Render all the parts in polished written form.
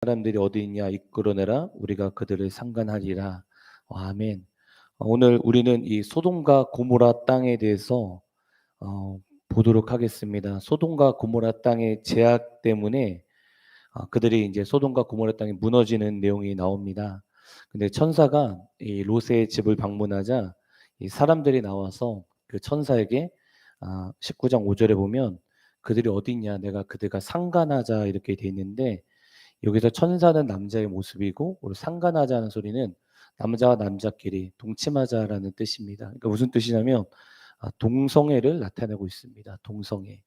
사람들이 어디 있냐 이끌어내라 우리가 그들을 상관하리라. 아멘. 오늘 우리는 이 소돔과 고모라 땅에 대해서 어, 보도록 하겠습니다. 소돔과 고모라 땅의 제약 때문에 그들이 이제 소돔과 고모라 땅이 무너지는 내용이 나옵니다. 근데 천사가 이 롯의 집을 방문하자 이 사람들이 나와서 그 천사에게 19장 5절에 보면 그들이 어디 있냐 내가 그들과 상관하자 이렇게 돼 있는데, 여기서 천사는 남자의 모습이고 우리 상관하자는 소리는 남자와 남자끼리 동침하자라는 뜻입니다. 그러니까 무슨 뜻이냐면 동성애를 나타내고 있습니다. 동성애.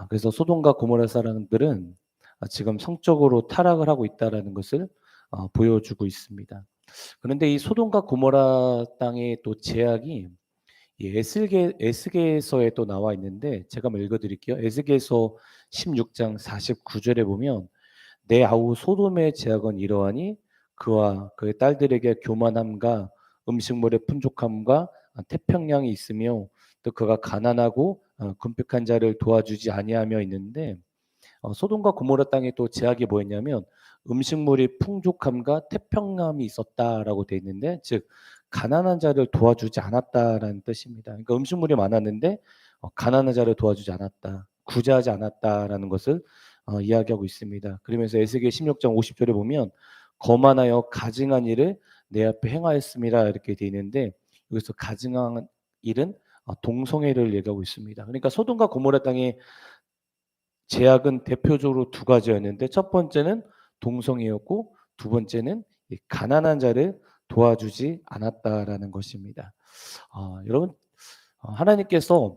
그래서 소돔과 고모라 사람들은 지금 성적으로 타락을 하고 있다라는 것을 보여주고 있습니다. 그런데 이 소돔과 고모라 땅의 또 제약이 이 에스겔서에 또 나와 있는데 제가 한번 읽어드릴게요. 에스겔서 16장 49절에 보면 내 아우 소돔의 제약은 이러하니 그와 그의 딸들에게 교만함과 음식물의 풍족함과 태평양이 있으며 또 그가 가난하고 궁핍한 자를 도와주지 아니하며 있는데, 소돔과 고모라 땅에 또 제약이 뭐였냐면 음식물이 풍족함과 태평함이 있었다라고 돼 있는데, 즉 가난한 자를 도와주지 않았다라는 뜻입니다. 그러니까 음식물이 많았는데 가난한 자를 도와주지 않았다, 구제하지 않았다라는 것을 이야기하고 있습니다. 그러면서 에스겔 16장 50절에 보면 거만하여 가증한 일을 내 앞에 행하였음이라 이렇게 돼 있는데, 여기서 가증한 일은 동성애를 얘기하고 있습니다. 그러니까 소돔과 고모라 땅의 제약은 대표적으로 두 가지였는데, 첫 번째는 동성애였고 두 번째는 이 가난한 자를 도와주지 않았다라는 것입니다. 여러분, 하나님께서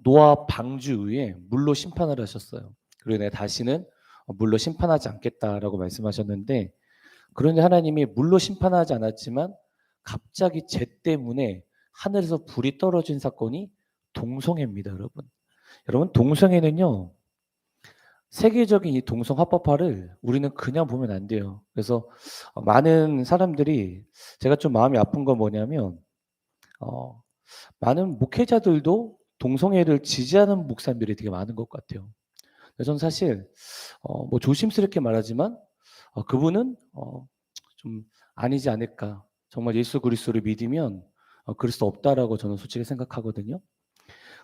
노아 방주 후에 물로 심판을 하셨어요. 그리고 내가 다시는 물로 심판하지 않겠다라고 말씀하셨는데, 그런데 하나님이 물로 심판하지 않았지만 갑자기 재 때문에 하늘에서 불이 떨어진 사건이 동성애입니다, 여러분. 여러분, 동성애는요, 세계적인 이 동성 합법화를 우리는 그냥 보면 안 돼요. 그래서 많은 사람들이, 제가 좀 마음이 아픈 건 뭐냐면 어, 많은 목회자들도 동성애를 지지하는 목사님들이 되게 많은 것 같아요. 그래서 저는 사실 뭐 조심스럽게 말하지만 그분은 좀 아니지 않을까. 정말 예수 그리스도를 믿으면 그럴 수 없다라고 저는 솔직히 생각하거든요.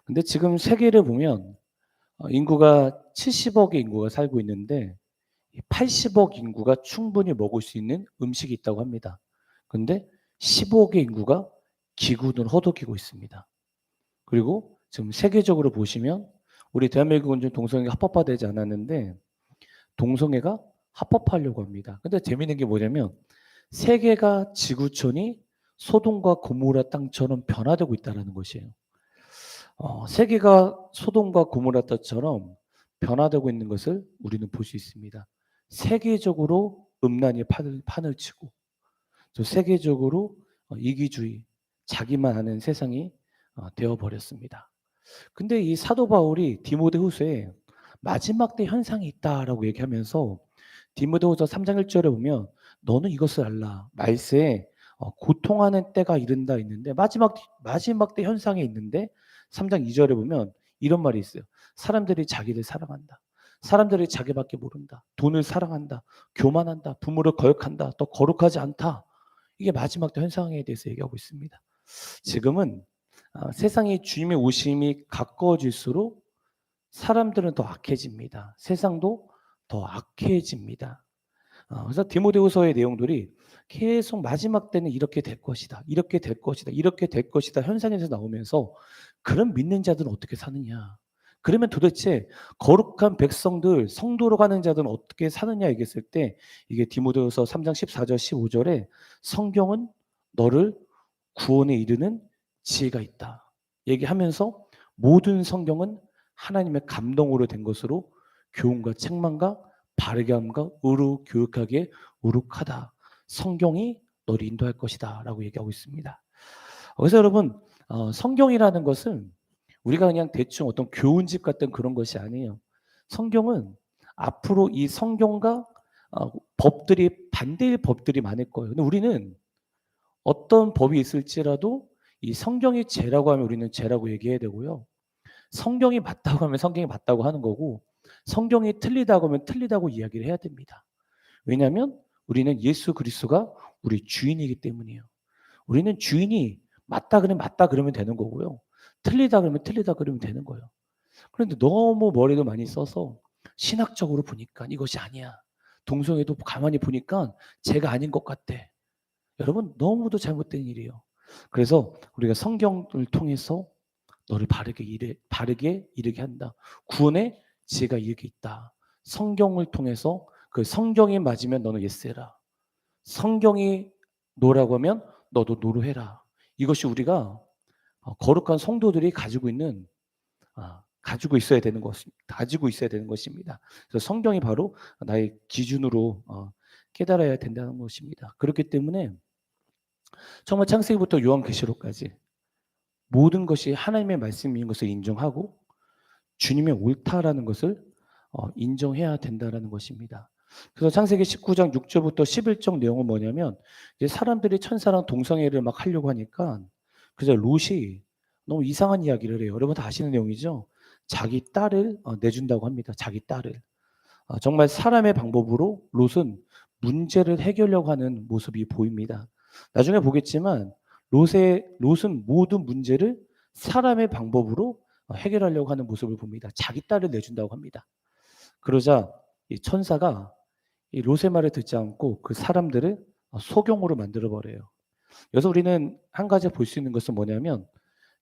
근데 지금 세계를 보면 인구가 70억의 인구가 살고 있는데 80억 인구가 충분히 먹을 수 있는 음식이 있다고 합니다. 그런데 15억의 인구가 기근을 허덕이고 있습니다. 그리고 지금 세계적으로 보시면 우리 대한민국은 좀 동성애가 합법화되지 않았는데 동성애가 합법화하려고 합니다. 근데 재미있는 게 뭐냐면 세계가 지구촌이 소돔과 고모라 땅처럼 변화되고 있다는 것이에요. 세계가 소돔과 고모라 땅처럼 변화되고 있는 것을 우리는 볼 수 있습니다. 세계적으로 음란이 판을 치고 또 세계적으로 이기주의, 자기만 아는 세상이 되어버렸습니다. 근데 이 사도 바울이 디모데후서에 마지막 때 현상이 있다라고 얘기하면서 디모데후서 3장 1절에 보면 너는 이것을 알라. 말세에 고통하는 때가 이른다 있는데 마지막 때 현상이 있는데 3장 2절에 보면 이런 말이 있어요. 사람들이 자기를 사랑한다. 사람들이 자기밖에 모른다. 돈을 사랑한다. 교만한다. 부모를 거역한다. 또 거룩하지 않다. 이게 마지막 때 현상에 대해서 얘기하고 있습니다. 지금은 세상이 주님의 오심이 가까워질수록 사람들은 더 악해집니다. 세상도 더 악해집니다. 그래서 디모데후서의 내용들이 계속 마지막 때는 이렇게 될 것이다. 이렇게 될 것이다. 이렇게 될 것이다. 현상에서 나오면서 그런 믿는 자들은 어떻게 사느냐. 그러면 도대체 거룩한 백성들, 성도로 가는 자들은 어떻게 사느냐 얘기했을 때 이게 디모데후서 3장 14절 15절에 성경은 너를 구원에 이르는 지혜가 있다 얘기하면서 모든 성경은 하나님의 감동으로 된 것으로 교훈과 책망과 바르게 함과 의로 교육하기에 의룩하다. 성경이 너를 인도할 것이다 라고 얘기하고 있습니다. 그래서 여러분, 성경이라는 것은 우리가 그냥 대충 어떤 교훈집 같은 그런 것이 아니에요. 성경은 앞으로 이 성경과 반대의 법들이 많을 거예요. 근데 우리는 어떤 법이 있을지라도 이 성경이 죄라고 하면 우리는 죄라고 얘기해야 되고요. 성경이 맞다고 하면 성경이 맞다고 하는 거고, 성경이 틀리다고 하면 틀리다고 이야기를 해야 됩니다. 왜냐하면 우리는 예수 그리스도가 우리 주인이기 때문이에요. 우리는 주인이 맞다 그러면 맞다 그러면 되는 거고요. 틀리다 그러면 틀리다 그러면 되는 거예요. 그런데 너무 머리를 많이 써서 신학적으로 보니까 이것이 아니야. 동성애도 가만히 보니까 죄가 아닌 것 같아. 여러분 너무도 잘못된 일이에요. 그래서 우리가 성경을 통해서 너를 바르게 이르게 한다. 구원의 지혜가 이렇게 있다. 성경을 통해서 그 성경이 맞으면 너는 예스해라. 성경이 노라고 하면 너도 노로 해라. 이것이 우리가 거룩한 성도들이 가지고 있어야 되는 것입니다. 그래서 성경이 바로 나의 기준으로 깨달아야 된다는 것입니다. 그렇기 때문에 정말 창세기부터 요한계시록까지 모든 것이 하나님의 말씀인 것을 인정하고 주님의 옳다라는 것을 인정해야 된다라는 것입니다. 그래서 창세기 19장 6절부터 11절 내용은 뭐냐면 이제 사람들이 천사랑 동성애를 막 하려고 하니까 그저 롯이 너무 이상한 이야기를 해요. 여러분 다 아시는 내용이죠. 자기 딸을 내준다고 합니다. 자기 딸을. 정말 사람의 방법으로 롯은 문제를 해결하려고 하는 모습이 보입니다. 나중에 보겠지만 롯은 모든 문제를 사람의 방법으로 해결하려고 하는 모습을 봅니다. 자기 딸을 내준다고 합니다. 그러자 이 천사가 이 롯의 말을 듣지 않고 그 사람들을 소경으로 만들어 버려요. 그래서 우리는 한 가지 볼 수 있는 것은 뭐냐면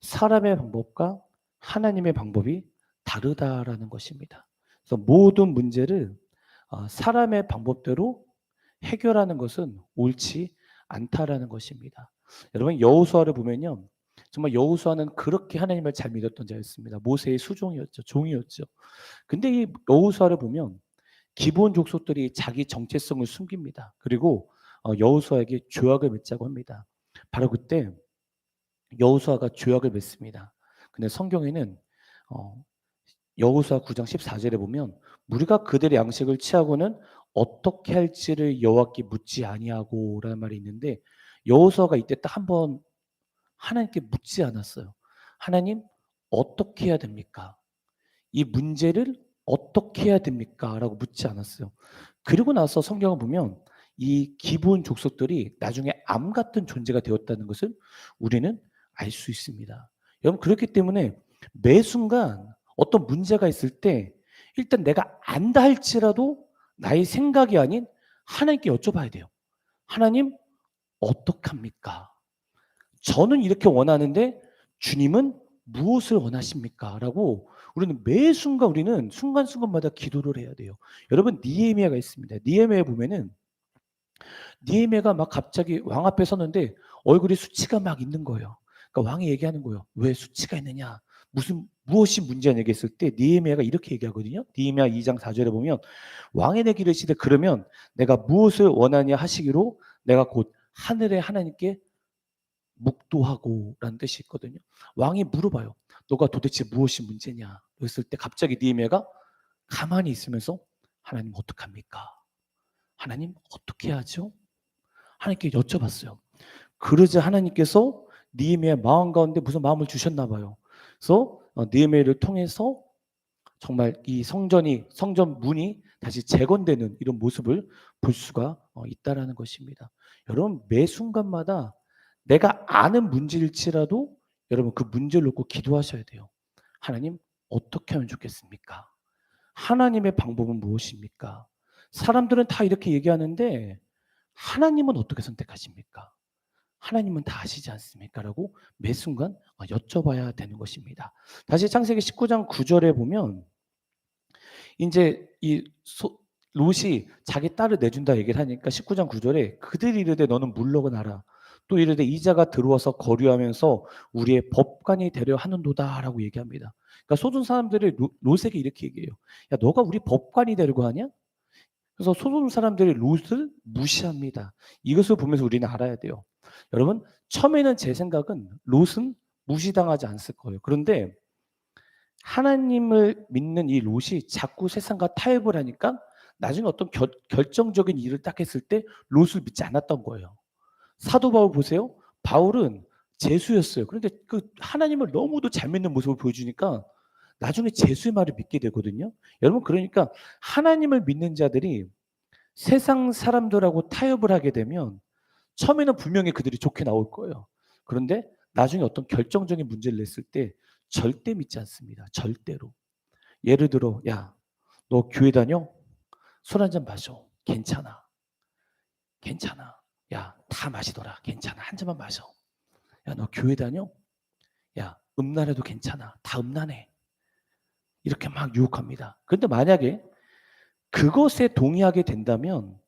사람의 방법과 하나님의 방법이 다르다라는 것입니다. 그래서 모든 문제를 사람의 방법대로 해결하는 것은 옳지 않다라는 것입니다. 여러분 여호수아를 보면요. 정말 여호수아는 그렇게 하나님을 잘 믿었던 자였습니다. 모세의 수종이었죠. 종이었죠. 근데 이 여호수아를 보면 기본 족속들이 자기 정체성을 숨깁니다. 그리고 여호수아에게 조약을 맺자고 합니다. 바로 그때 여호수아가 조약을 맺습니다. 근데 성경에는 어 여호수아 9장 14절에 보면 우리가 그들의 양식을 취하고는 어떻게 할지를 여호와께 묻지 아니하고라는 말이 있는데 여호수아가 이때 딱 한 번 하나님께 묻지 않았어요. 하나님 어떻게 해야 됩니까? 이 문제를 어떻게 해야 됩니까? 라고 묻지 않았어요. 그리고 나서 성경을 보면 이 기브온 족속들이 나중에 암 같은 존재가 되었다는 것을 우리는 알 수 있습니다. 여러분 그렇기 때문에 매 순간 어떤 문제가 있을 때 일단 내가 안다 할지라도 나의 생각이 아닌 하나님께 여쭤봐야 돼요. 하나님 어떡합니까? 저는 이렇게 원하는데 주님은 무엇을 원하십니까? 라고 우리는 매 순간 우리는 순간순간마다 기도를 해야 돼요. 여러분 느헤미야가 있습니다. 느헤미야에 보면은 느헤미야가 막 갑자기 왕 앞에 섰는데 얼굴에 수치가 막 있는 거예요. 그러니까 왕이 얘기하는 거예요. 왜 수치가 있느냐? 무엇이 문제냐 얘기했을 때 느헤미야가 이렇게 얘기하거든요. 느헤미야 2장 4절에 보면 왕의 내기를 이르시되 그러면 내가 무엇을 원하냐 하시기로 내가 곧 하늘의 하나님께 묵도하고라는 뜻이 있거든요. 왕이 물어봐요. 너가 도대체 무엇이 문제냐? 그랬을 때 갑자기 느헤미야가 가만히 있으면서 하나님 어떡합니까? 하나님 어떻게 하죠? 하나님께 여쭤봤어요. 그러자 하나님께서 느헤미야 마음 가운데 무슨 마음을 주셨나 봐요. 그래서 느헤미야를 통해서 정말 이 성전 문이 다시 재건되는 이런 모습을 볼 수가 있다라는 것입니다. 여러분 매 순간마다 내가 아는 문제일지라도 여러분 그 문제를 놓고 기도하셔야 돼요. 하나님 어떻게 하면 좋겠습니까? 하나님의 방법은 무엇입니까? 사람들은 다 이렇게 얘기하는데 하나님은 어떻게 선택하십니까? 하나님은 다 아시지 않습니까? 라고 매 순간 여쭤봐야 되는 것입니다. 다시 창세기 19장 9절에 보면 인제 롯이 자기 딸을 내준다 얘기를 하니까 19장 9절에 그들이 이르되 너는 물러나라. 또 이르되 이자가 들어와서 거류하면서 우리의 법관이 되려 하는도다라고 얘기합니다. 그러니까 소돔 사람들이 롯에게 이렇게 얘기해요. 야 너가 우리 법관이 되려고 하냐? 그래서 소돔 사람들이 롯을 무시합니다. 이것을 보면서 우리는 알아야 돼요. 여러분 처음에는 제 생각은 롯은 무시당하지 않았을 거예요. 그런데 하나님을 믿는 이 롯이 자꾸 세상과 타협을 하니까 나중에 어떤 결정적인 일을 딱 했을 때 롯을 믿지 않았던 거예요. 사도 바울 보세요. 바울은 죄수였어요. 그런데 그 하나님을 너무도 잘 믿는 모습을 보여주니까 나중에 죄수의 말을 믿게 되거든요. 여러분 그러니까 하나님을 믿는 자들이 세상 사람들하고 타협을 하게 되면 처음에는 분명히 그들이 좋게 나올 거예요. 그런데 나중에 어떤 결정적인 문제를 냈을 때 절대 믿지 않습니다. 절대로. 예를 들어, 야, 너 교회 다녀? 술 한잔 마셔. 괜찮아. 괜찮아. 야, 다 마시더라. 괜찮아. 한 잔만 마셔. 야, 너 교회 다녀? 야, 음란해도 괜찮아. 다 음란해. 이렇게 막 유혹합니다. 그런데 만약에 그것에 동의하게 된다면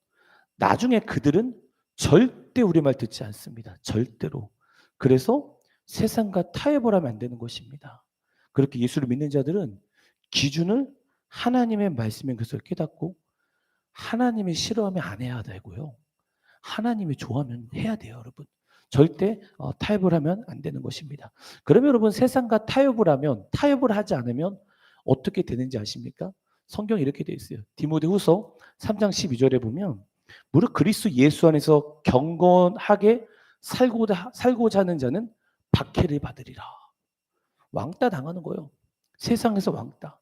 나중에 그들은 절대 우리 말 듣지 않습니다. 절대로. 그래서 세상과 타협을 하면 안 되는 것입니다. 그렇게 예수를 믿는 자들은 기준을 하나님의 말씀인 것을 깨닫고 하나님이 싫어하면 안 해야 되고요. 하나님이 좋아하면 해야 돼요, 여러분. 절대 타협을 하면 안 되는 것입니다. 그러면 여러분 세상과 타협을 하지 않으면 어떻게 되는지 아십니까? 성경이 이렇게 되어 있어요. 디모데후서 3장 12절에 보면 무릇 그리스도 예수 안에서 경건하게 살고자 하는 자는 박해를 받으리라. 왕따 당하는 거예요. 세상에서 왕따.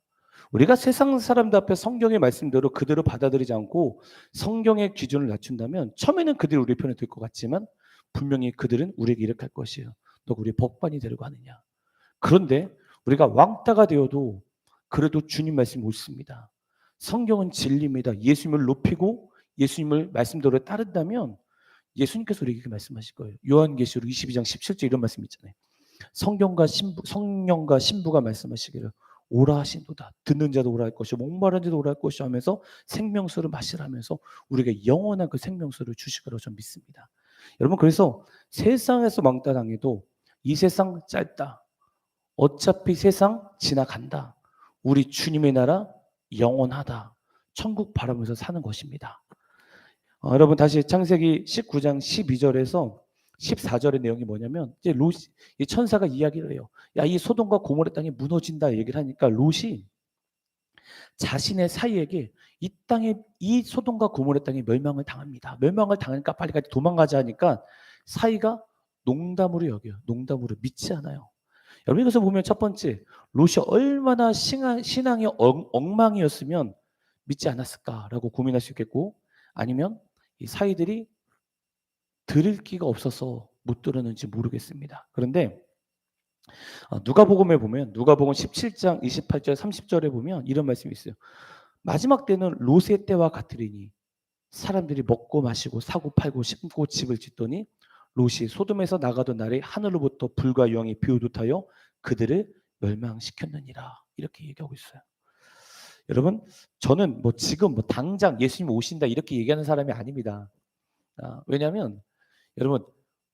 우리가 세상 사람들 앞에 성경의 말씀대로 그대로 받아들이지 않고 성경의 기준을 낮춘다면 처음에는 그들이 우리 편에 들 것 같지만 분명히 그들은 우리에게 이렇게 할 것이에요. 너 우리 법관이 되려고 하느냐. 그런데 우리가 왕따가 되어도 그래도 주님 말씀이 옳습니다. 성경은 진리입니다. 예수님을 높이고 예수님을 말씀대로 따른다면 예수님께서 우리에게 말씀하실 거예요. 요한계시록 22장 17절 이런 말씀 있잖아요. 성령과 신부가 말씀하시기를 오라 하신도다. 듣는 자도 오라 할 것이요 목마른 자도 오라 할 것이요 하면서 생명수를 마시라면서 우리에게 영원한 그 생명수를 주실 거라고 저는 믿습니다. 여러분 그래서 세상에서 왕따 당해도 이 세상 짧다. 어차피 세상 지나간다. 우리 주님의 나라 영원하다. 천국 바라면서 사는 것입니다. 여러분 다시 창세기 19장 12절에서 14절의 내용이 뭐냐면 이제 롯이 이 천사가 이야기를 해요. 야, 이 소돔과 고모라 땅이 무너진다 얘기를 하니까 롯이 자신의 사이에게 이 땅에 이 소돔과 고모라 땅이 멸망을 당합니다. 멸망을 당하니까 빨리 도망가자 하니까 사이가 농담으로 여겨요. 농담으로 믿지 않아요. 여러분 이것을 보면 첫 번째 롯이 얼마나 신앙이 엉망이었으면 믿지 않았을까라고 고민할 수 있겠고 아니면 이 사이들이 들을 기가 없어서 못 들었는지 모르겠습니다. 그런데 누가복음에 보면 누가복음 17장 28절 30절에 보면 이런 말씀이 있어요. 마지막 때는 롯의 때와 같으리니 사람들이 먹고 마시고 사고 팔고 심고 집을 짓더니 롯이 소돔에서 나가던 날에 하늘로부터 불과 영이 비오듯 하여 그들을 멸망시켰느니라. 이렇게 얘기하고 있어요. 여러분 저는 뭐 지금 뭐 당장 예수님 오신다 이렇게 얘기하는 사람이 아닙니다. 왜냐하면 여러분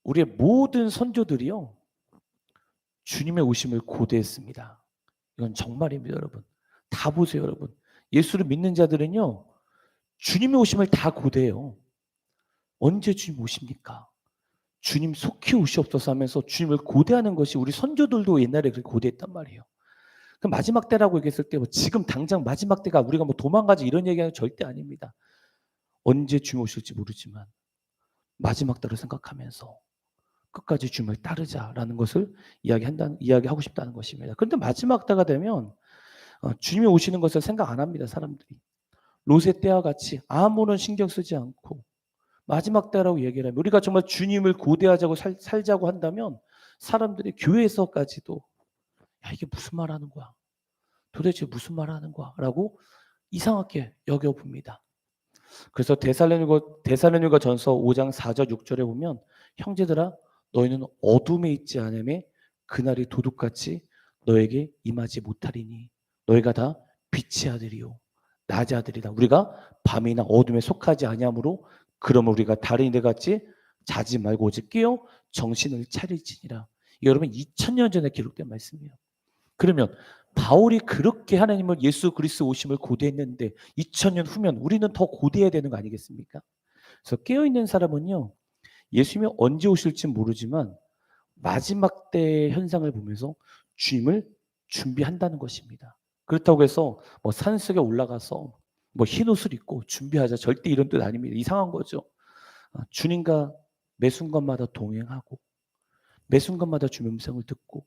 우리의 모든 선조들이요 주님의 오심을 고대했습니다. 이건 정말입니다, 여러분. 다 보세요, 여러분. 예수를 믿는 자들은요 주님의 오심을 다 고대해요. 언제 주님 오십니까? 주님 속히 오시옵소서 하면서 주님을 고대하는 것이 우리 선조들도 옛날에 그렇게 고대했단 말이에요. 그 마지막 때라고 얘기했을 때 뭐 지금 당장 마지막 때가 우리가 뭐 도망가지 이런 얘기는 절대 아닙니다. 언제 주님 오실지 모르지만 마지막 때를 생각하면서 끝까지 주님을 따르자라는 것을 이야기하고 싶다는 것입니다. 그런데 마지막 때가 되면 주님이 오시는 것을 생각 안 합니다. 사람들이. 롯의 때와 같이 아무런 신경 쓰지 않고 마지막 때라고 얘기를 하면 우리가 정말 주님을 고대하자고 살자고 한다면 사람들이 교회에서까지도 야 이게 무슨 말 하는 거야. 도대체 무슨 말 하는 거야. 라고 이상하게 여겨봅니다. 그래서 데살로니가 전서 5장 4절 6절에 보면 형제들아 너희는 어둠에 있지 않음에 그날이 도둑같이 너에게 임하지 못하리니 너희가 다 빛의 아들이요 낮의 아들이다. 우리가 밤이나 어둠에 속하지 아니하므로 그러면 우리가 다른 이들 같이 자지 말고 오직 깨어 정신을 차릴지니라. 여러분 2000년 전에 기록된 말씀이에요. 그러면 바울이 그렇게 하나님을 예수 그리스도 오심을 고대했는데 2000년 후면 우리는 더 고대해야 되는 거 아니겠습니까? 그래서 깨어있는 사람은요. 예수님이 언제 오실지 모르지만 마지막 때의 현상을 보면서 주님을 준비한다는 것입니다. 그렇다고 해서 뭐 산속에 올라가서 뭐 흰 옷을 입고 준비하자 절대 이런 뜻 아닙니다. 이상한 거죠. 주님과 매 순간마다 동행하고 매 순간마다 주님의 음성을 듣고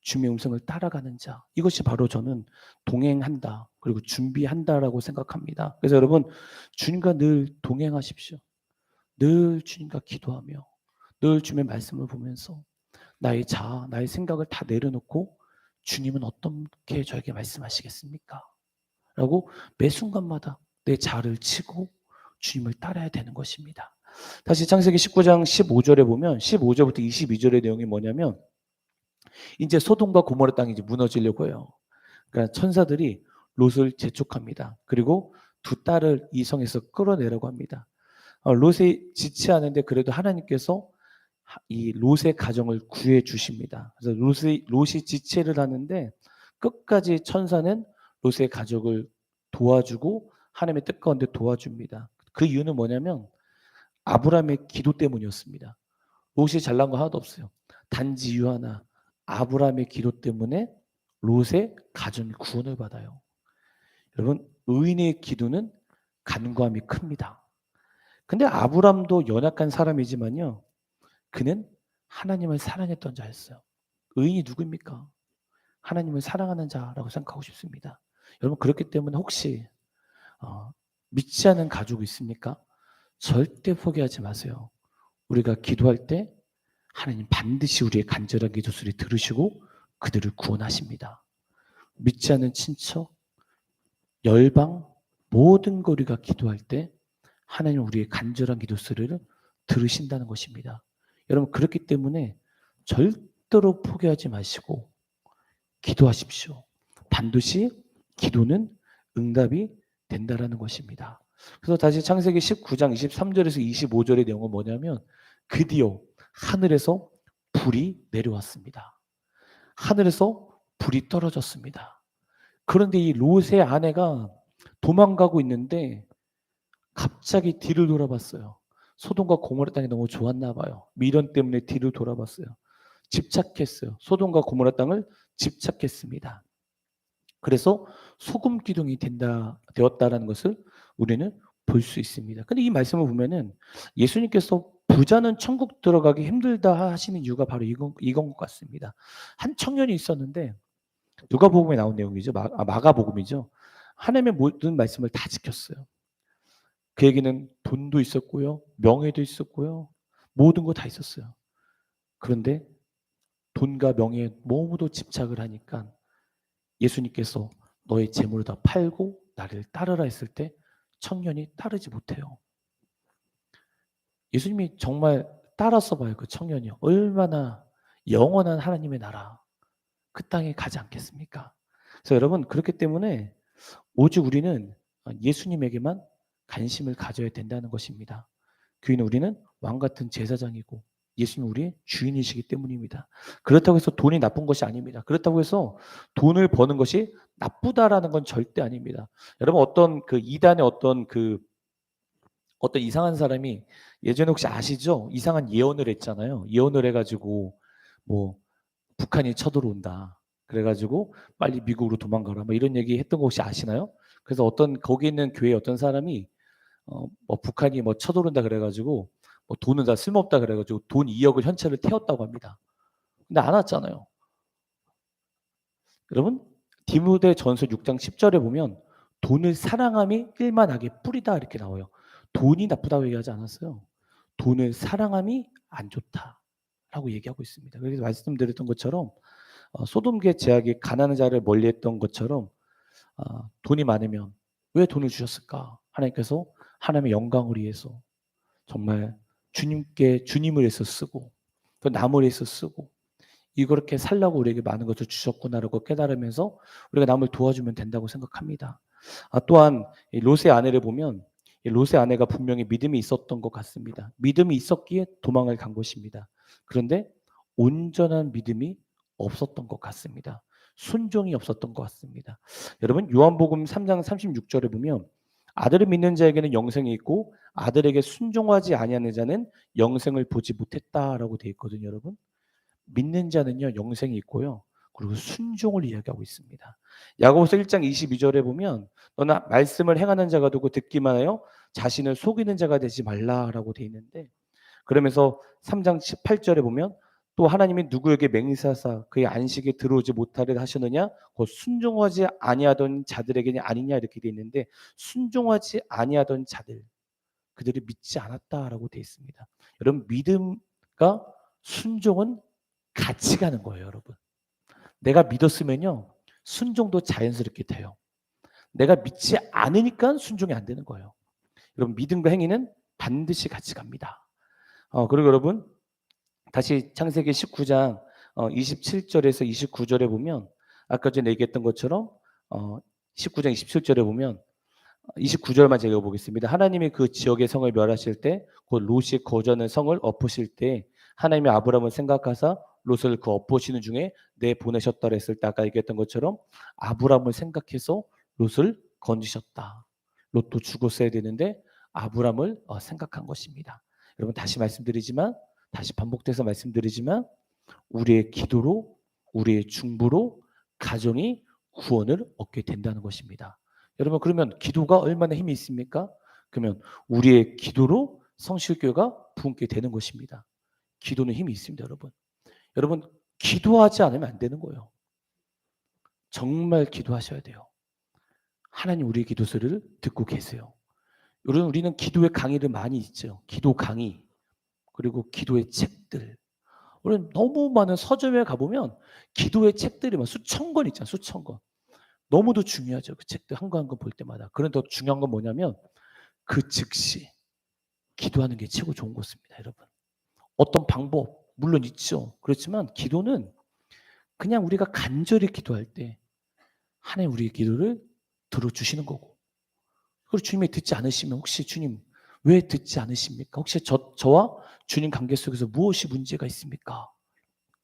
주님의 음성을 따라가는 자. 이것이 바로 저는 동행한다. 그리고 준비한다라고 생각합니다. 그래서 여러분, 주님과 늘 동행하십시오. 늘 주님과 기도하며 늘 주님의 말씀을 보면서 나의 자아, 나의 생각을 다 내려놓고 주님은 어떻게 저에게 말씀하시겠습니까? 라고 매 순간마다 내 자아를 치고 주님을 따라야 되는 것입니다. 다시 창세기 19장 15절에 보면 15절부터 22절의 내용이 뭐냐면 이제 소돔과 고모라 땅이 이제 무너지려고 해요. 그러니까 천사들이 롯을 재촉합니다. 그리고 두 딸을 이 성에서 끌어내려고 합니다. 롯이 지체하는데 그래도 하나님께서 이 롯의 가정을 구해 주십니다. 그래서 롯이 지체를 하는데 끝까지 천사는 롯의 가족을 도와주고 하나님의 뜻 가운데 도와줍니다. 그 이유는 뭐냐면 아브라함의 기도 때문이었습니다. 롯이 잘난 거 하나도 없어요. 단지 이유 하나, 아브라함의 기도 때문에 롯의 가정이 구원을 받아요. 여러분, 의인의 기도는 간구함이 큽니다. 근데 아브라함도 연약한 사람이지만요, 그는 하나님을 사랑했던 자였어요. 의인이 누구입니까? 하나님을 사랑하는 자라고 생각하고 싶습니다. 여러분, 그렇기 때문에 혹시 믿지 않는 가족이 있습니까? 절대 포기하지 마세요. 우리가 기도할 때 하나님 반드시 우리의 간절한 기도 소리 들으시고 그들을 구원하십니다. 믿지 않는 친척, 열방, 모든 거 우리가 기도할 때 하나님 우리의 간절한 기도 소리를 들으신다는 것입니다. 여러분, 그렇기 때문에 절대로 포기하지 마시고 기도하십시오. 반드시 기도는 응답이 된다라는 것입니다. 그래서 다시 창세기 19장 23절에서 25절의 내용은 뭐냐면 드디어 하늘에서 불이 내려왔습니다. 하늘에서 불이 떨어졌습니다. 그런데 이 롯의 아내가 도망가고 있는데 갑자기 뒤를 돌아봤어요. 소돔과 고모라 땅이 너무 좋았나 봐요. 미련 때문에 뒤를 돌아봤어요. 집착했어요. 소돔과 고모라 땅을 집착했습니다. 그래서 소금 기둥이 되었다라는 것을 우리는 볼 수 있습니다. 근데 이 말씀을 보면은 예수님께서 부자는 천국 들어가기 힘들다 하시는 이유가 바로 이건 것 같습니다. 한 청년이 있었는데 누가복음에 나온 내용이죠. 마가복음이죠. 하나님의 모든 말씀을 다 지켰어요. 그에게는 돈도 있었고요, 명예도 있었고요, 모든 거 다 있었어요. 그런데 돈과 명예에 너무도 집착을 하니까 예수님께서 너의 재물을 다 팔고 나를 따르라 했을 때 청년이 따르지 못해요. 예수님이 정말 따라서 봐요. 그 청년이 얼마나 영원한 하나님의 나라 그 땅에 가지 않겠습니까? 그래서 여러분, 그렇기 때문에 오직 우리는 예수님에게만 관심을 가져야 된다는 것입니다. 교인은 우리는 왕 같은 제사장이고 예수님이 우리의 주인이시기 때문입니다. 그렇다고 해서 돈이 나쁜 것이 아닙니다. 그렇다고 해서 돈을 버는 것이 나쁘다라는 건 절대 아닙니다. 여러분, 어떤 그 이단의 어떤 이상한 사람이 예전에 혹시 아시죠? 이상한 예언을 했잖아요. 예언을 해가지고 뭐 북한이 쳐들어온다. 그래가지고 빨리 미국으로 도망가라. 뭐 이런 얘기 했던 거 혹시 아시나요? 그래서 거기 있는 교회 어떤 사람이 뭐 북한이 뭐 쳐들어온다 그래가지고 뭐 돈은 다 쓸모없다 그래가지고 돈 2억을 현찰을 태웠다고 합니다. 근데 안 왔잖아요. 여러분, 디모데전서 6장 10절에 보면 돈을 사랑함이 일만 악의 뿌리다 이렇게 나와요. 돈이 나쁘다고 얘기하지 않았어요. 돈을 사랑함이 안 좋다라고 얘기하고 있습니다. 그래서 말씀드렸던 것처럼 소돔계 제약이 가난한 자를 멀리했던 것처럼 돈이 많으면 왜 돈을 주셨을까? 하나님께서 하나님의 영광을 위해서 정말 주님을 위해서 쓰고 또 남을 위해서 쓰고 이렇게 살라고 우리에게 많은 것을 주셨구나라고 깨달으면서 우리가 남을 도와주면 된다고 생각합니다. 또한 롯의 아내를 보면 롯의 아내가 분명히 믿음이 있었던 것 같습니다. 믿음이 있었기에 도망을 간 것입니다. 그런데 온전한 믿음이 없었던 것 같습니다. 순종이 없었던 것 같습니다. 여러분, 요한복음 3장 36절에 보면 아들을 믿는 자에게는 영생이 있고 아들에게 순종하지 아니하는 자는 영생을 보지 못했다라고 되어 있거든요. 여러분, 믿는 자는요 영생이 있고요. 그리고 순종을 이야기하고 있습니다. 야고보서 1장 22절에 보면 너나 말씀을 행하는 자가 되고 듣기만 하여 자신을 속이는 자가 되지 말라라고 되어 있는데 그러면서 3장 18절에 보면 또 하나님이 누구에게 맹세하사 그의 안식에 들어오지 못하리라 하셨느냐? 곧 순종하지 아니하던 자들에게는 아니냐 이렇게 돼 있는데 순종하지 아니하던 자들 그들이 믿지 않았다라고 돼 있습니다. 여러분 믿음과 순종은 같이 가는 거예요, 여러분. 내가 믿었으면요. 순종도 자연스럽게 돼요. 내가 믿지 않으니까 순종이 안 되는 거예요. 여러분 믿음과 행위는 반드시 같이 갑니다. 그리고 여러분 다시 창세기 19장 27절에서 29절에 보면 아까 전에 얘기했던 것처럼 19장 27절에 보면 29절만 제가 읽어보겠습니다. 하나님이 그 지역의 성을 멸하실 때 곧 롯이 거주하는 성을 엎으실 때 하나님이 아브라함을 생각하사 롯을 그 엎으시는 중에 내보내셨다 했을 때 아까 얘기했던 것처럼 아브라함을 생각해서 롯을 건지셨다. 롯도 죽었어야 되는데 아브라함을 생각한 것입니다. 여러분 다시 말씀드리지만 다시 반복돼서 말씀드리지만 우리의 기도로 우리의 중보로 가정이 구원을 얻게 된다는 것입니다. 여러분 그러면 기도가 얼마나 힘이 있습니까? 그러면 우리의 기도로 성실교회가 부흥케 되는 것입니다. 기도는 힘이 있습니다, 여러분. 여러분 기도하지 않으면 안 되는 거예요. 정말 기도하셔야 돼요. 하나님 우리의 기도 소리를 듣고 계세요. 여러분 우리는 기도의 강의를 많이 있죠. 기도 강의 그리고 기도의 책들. 우리는 너무 많은 서점에 가보면 기도의 책들이 막 수천 권 있잖아요. 수천 권. 너무도 중요하죠. 그 책들 한 권 한 권 볼 때마다. 그런데 더 중요한 건 뭐냐면 그 즉시 기도하는 게 최고 좋은 것입니다. 여러분. 어떤 방법 물론 있죠. 그렇지만 기도는 그냥 우리가 간절히 기도할 때 하나님 우리의 기도를 들어주시는 거고 그리고 주님이 듣지 않으시면 혹시 주님 왜 듣지 않으십니까? 혹시 저와 주님 관계 속에서 무엇이 문제가 있습니까?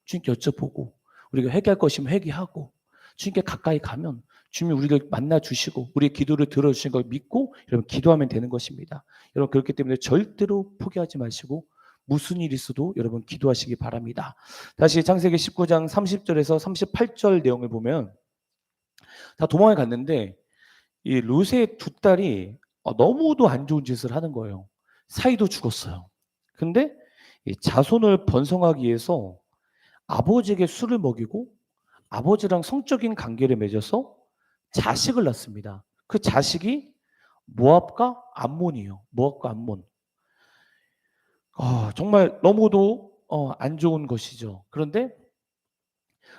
주님께 여쭤보고 우리가 회개할 것이면 회개하고 주님께 가까이 가면 주님이 우리를 만나 주시고 우리의 기도를 들어주신 걸 믿고 여러분 기도하면 되는 것입니다. 여러분 그렇기 때문에 절대로 포기하지 마시고 무슨 일이 있어도 여러분 기도하시기 바랍니다. 다시 창세기 19장 30절에서 38절 내용을 보면 다 도망을 갔는데 이 롯의 두 딸이 너무도 안 좋은 짓을 하는 거예요. 사이도 죽었어요. 근데 이 자손을 번성하기 위해서 아버지에게 술을 먹이고 아버지랑 성적인 관계를 맺어서 자식을 낳습니다. 그 자식이 모압과 암몬이에요. 모압과 암몬. 정말 너무도 안 좋은 것이죠. 그런데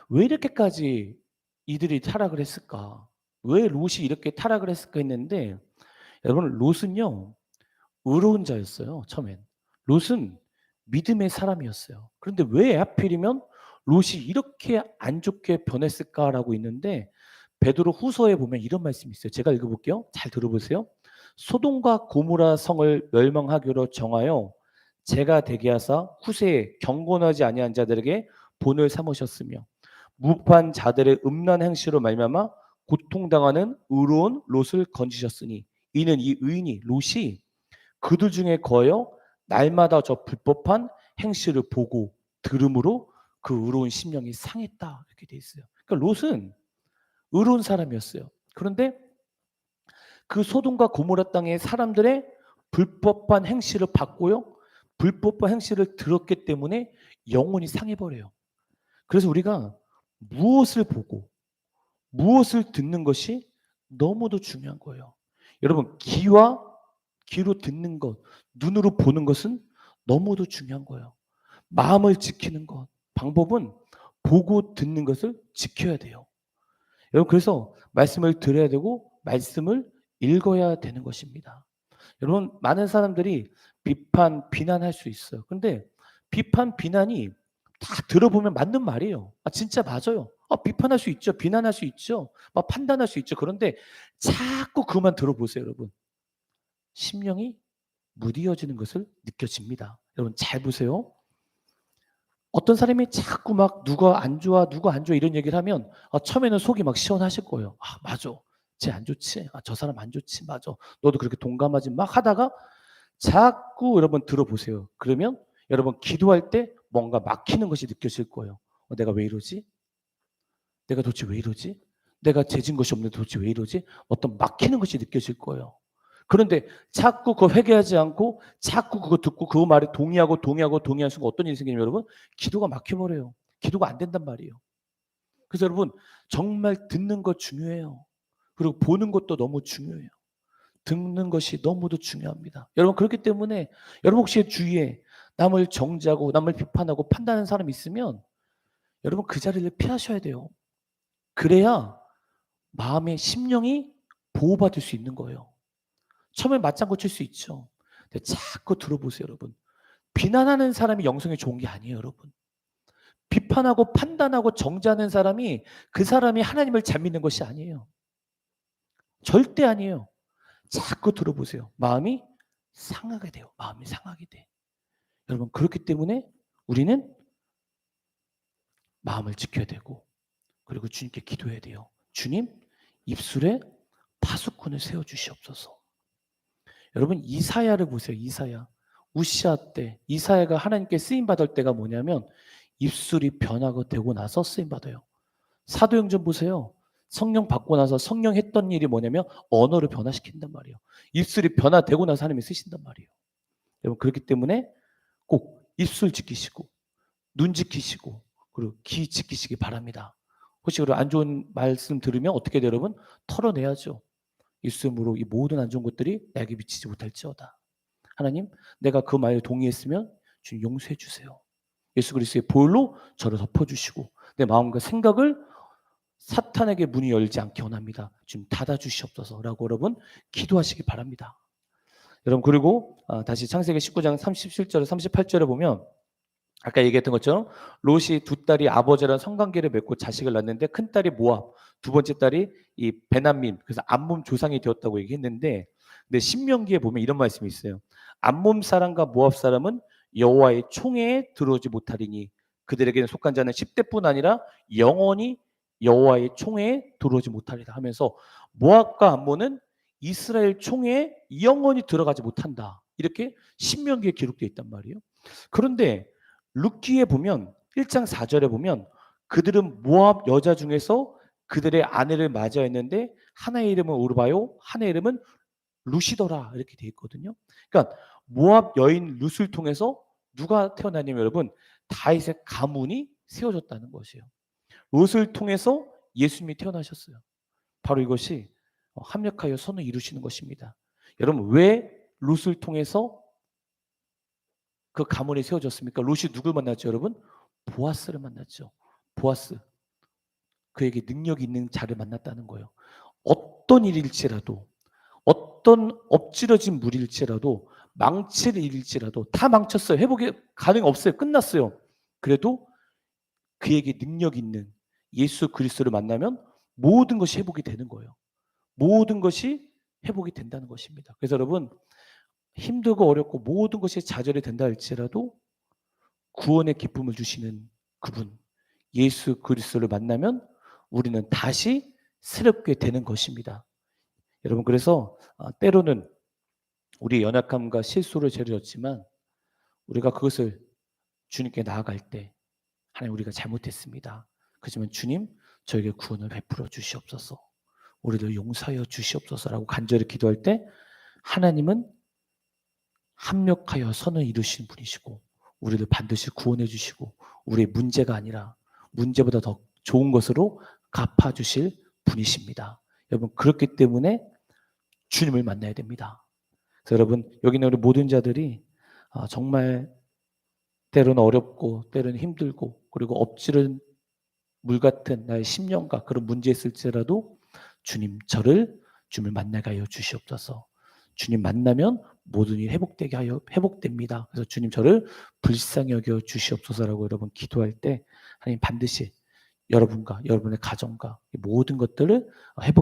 왜 이렇게까지 이들이 타락을 했을까? 왜 롯이 이렇게 타락을 했을까 했는데 여러분 롯은요. 의로운 자였어요. 처음엔. 롯은 믿음의 사람이었어요. 그런데 왜 하필이면 롯이 이렇게 안 좋게 변했을까라고 있는데 베드로 후서에 보면 이런 말씀이 있어요. 제가 읽어볼게요. 잘 들어보세요. 소돔과 고모라 성을 멸망하기로 정하여 제가 되게 하사 후세에 경건하지 아니한 자들에게 본을 삼으셨으며 무판 자들의 음란 행실로 말미암아 고통당하는 의로운 롯을 건지셨으니 이는 이 의인이 롯이 그들 중에 거하여 날마다 저 불법한 행실을 보고 들음으로 그 의로운 심령이 상했다 이렇게 돼 있어요. 그러니까 롯은 의로운 사람이었어요. 그런데 그 소돔과 고모라 땅의 사람들의 불법한 행실을 봤고요. 불법한 행실을 들었기 때문에 영혼이 상해버려요. 그래서 우리가 무엇을 보고 무엇을 듣는 것이 너무도 중요한 거예요. 여러분 귀로 듣는 것, 눈으로 보는 것은 너무도 중요한 거예요. 마음을 지키는 것, 방법은 보고 듣는 것을 지켜야 돼요. 여러분 그래서 말씀을 들어야 되고 말씀을 읽어야 되는 것입니다. 여러분 많은 사람들이 비판, 비난할 수 있어요. 그런데 비판, 비난이 다 들어보면 맞는 말이에요. 진짜 맞아요. 비판할 수 있죠. 비난할 수 있죠. 막 판단할 수 있죠. 그런데 자꾸 그만 들어보세요, 여러분. 심령이 무디어지는 것을 느껴집니다. 여러분 잘 보세요. 어떤 사람이 자꾸 막 누가 안 좋아, 누가 안 좋아 이런 얘기를 하면 처음에는 속이 막 시원하실 거예요. 맞아. 쟤 안 좋지. 저 사람 안 좋지. 맞아. 너도 그렇게 동감하지 막 하다가 자꾸 여러분 들어보세요. 그러면 여러분 기도할 때 뭔가 막히는 것이 느껴질 거예요. 내가 왜 이러지? 내가 도대체 왜 이러지? 내가 죄진 것이 없는데 도대체 왜 이러지? 어떤 막히는 것이 느껴질 거예요. 그런데 자꾸 그거 회개하지 않고 자꾸 그거 듣고 그 말에 동의하고 순간 어떤 일이 생기냐면 여러분 기도가 막혀버려요. 기도가 안 된단 말이에요. 그래서 여러분 정말 듣는 거 중요해요. 그리고 보는 것도 너무 중요해요. 듣는 것이 너무도 중요합니다. 여러분 그렇기 때문에 여러분 혹시 주위에 남을 정죄하고 남을 비판하고 판단하는 사람이 있으면 여러분 그 자리를 피하셔야 돼요. 그래야 마음의 심령이 보호받을 수 있는 거예요. 처음에 맞장구 칠 수 있죠. 근데 자꾸 들어보세요, 여러분. 비난하는 사람이 영성이 좋은 게 아니에요, 여러분. 비판하고 판단하고 정죄하는 사람이 그 사람이 하나님을 잘 믿는 것이 아니에요. 절대 아니에요. 자꾸 들어보세요. 마음이 상하게 돼요. 마음이 상하게 돼. 여러분 그렇기 때문에 우리는 마음을 지켜야 되고 그리고 주님께 기도해야 돼요. 주님 입술에 파수꾼을 세워주시옵소서. 여러분 이사야를 보세요. 이사야. 우시아 때 이사야가 하나님께 쓰임받을 때가 뭐냐면 입술이 변화가 되고 나서 쓰임받아요. 사도행전 보세요. 성령 받고 나서 성령 했던 일이 뭐냐면 언어를 변화시킨단 말이에요. 입술이 변화되고 나서 하나님이 쓰신단 말이에요. 여러분 그렇기 때문에 꼭 입술 지키시고 눈 지키시고 그리고 귀 지키시기 바랍니다. 혹시 그리고 안 좋은 말씀 들으면 어떻게 돼요, 여러분? 털어내야죠. 입술로 이 모든 안 좋은 것들이 내게 미치지 못할지어다. 하나님, 내가 그 말에 동의했으면 주님 용서해 주세요. 예수 그리스도의 보혈로 저를 덮어주시고 내 마음과 생각을 사탄에게 문이 열지 않게 원합니다. 주님 닫아주시옵소서라고 여러분 기도하시기 바랍니다. 여러분 그리고 다시 창세기 19장 37절 38절에 보면 아까 얘기했던 것처럼 롯이 두 딸이 아버지랑 성관계를 맺고 자식을 낳는데 큰 딸이 모압, 두 번째 딸이 이 베냐민, 그래서 암몬 조상이 되었다고 얘기했는데 근데 신명기에 보면 이런 말씀이 있어요. 암몬 사람과 모압 사람은 여호와의 총회에 들어오지 못하리니 그들에게는 속한 자는 10대뿐 아니라 영원히 여호와의 총회에 들어오지 못하리라 하면서 모압과 암몬은 이스라엘 총회에 영원히 들어가지 못한다. 이렇게 신명기에 기록되어 있단 말이에요. 그런데 룻기에 보면 1장 4절에 보면 그들은 모압 여자 중에서 그들의 아내를 맞이했는데 하나의 이름은 오르바요 하나의 이름은 룻이더라 이렇게 돼 있거든요. 그러니까 모압 여인 룻을 통해서 누가 태어나냐면 여러분 다윗의 가문이 세워졌다는 것이에요. 룻을 통해서 예수님이 태어나셨어요. 바로 이것이 합력하여 선을 이루시는 것입니다. 여러분 왜 룻을 통해서 그 가문이 세워졌습니까? 롯이 누굴 만났죠, 여러분? 보아스를 만났죠. 보아스. 그에게 능력 있는 자를 만났다는 거예요. 어떤 일일지라도, 어떤 엎질러진 물일지라도, 망칠 일일지라도 다 망쳤어요. 회복이 가능 없어요. 끝났어요. 그래도 그에게 능력 있는 예수 그리스도를 만나면 모든 것이 회복이 되는 거예요. 모든 것이 회복이 된다는 것입니다. 그래서 여러분 힘들고 어렵고 모든 것이 좌절이 된다 할지라도 구원의 기쁨을 주시는 그분 예수 그리스도를 만나면 우리는 다시 새롭게 되는 것입니다. 여러분 그래서 때로는 우리의 연약함과 실수를 저질렀지만 우리가 그것을 주님께 나아갈 때 하나님 우리가 잘못했습니다. 그렇지만 주님 저에게 구원을 베풀어 주시옵소서. 우리를 용서하여 주시옵소서라고 간절히 기도할 때 하나님은 합력하여 선을 이루시는 분이시고 우리를 반드시 구원해 주시고 우리의 문제가 아니라 문제보다 더 좋은 것으로 갚아주실 분이십니다. 여러분 그렇기 때문에 주님을 만나야 됩니다. 그래서 여러분 여기 있는 우리 모든 자들이 정말 때로는 어렵고 때로는 힘들고 그리고 엎지른 물 같은 나의 심령과 그런 문제 있을지라도 주님 저를 주님을 만나게 하여 주시옵소서. 주님 만나면 모든 일이 회복되게 하여 회복됩니다. 그래서 주님 저를 불쌍히 여겨 주시옵소서라고 여러분 기도할 때 하나님 반드시 여러분과 여러분의 가정과 모든 것들을 회복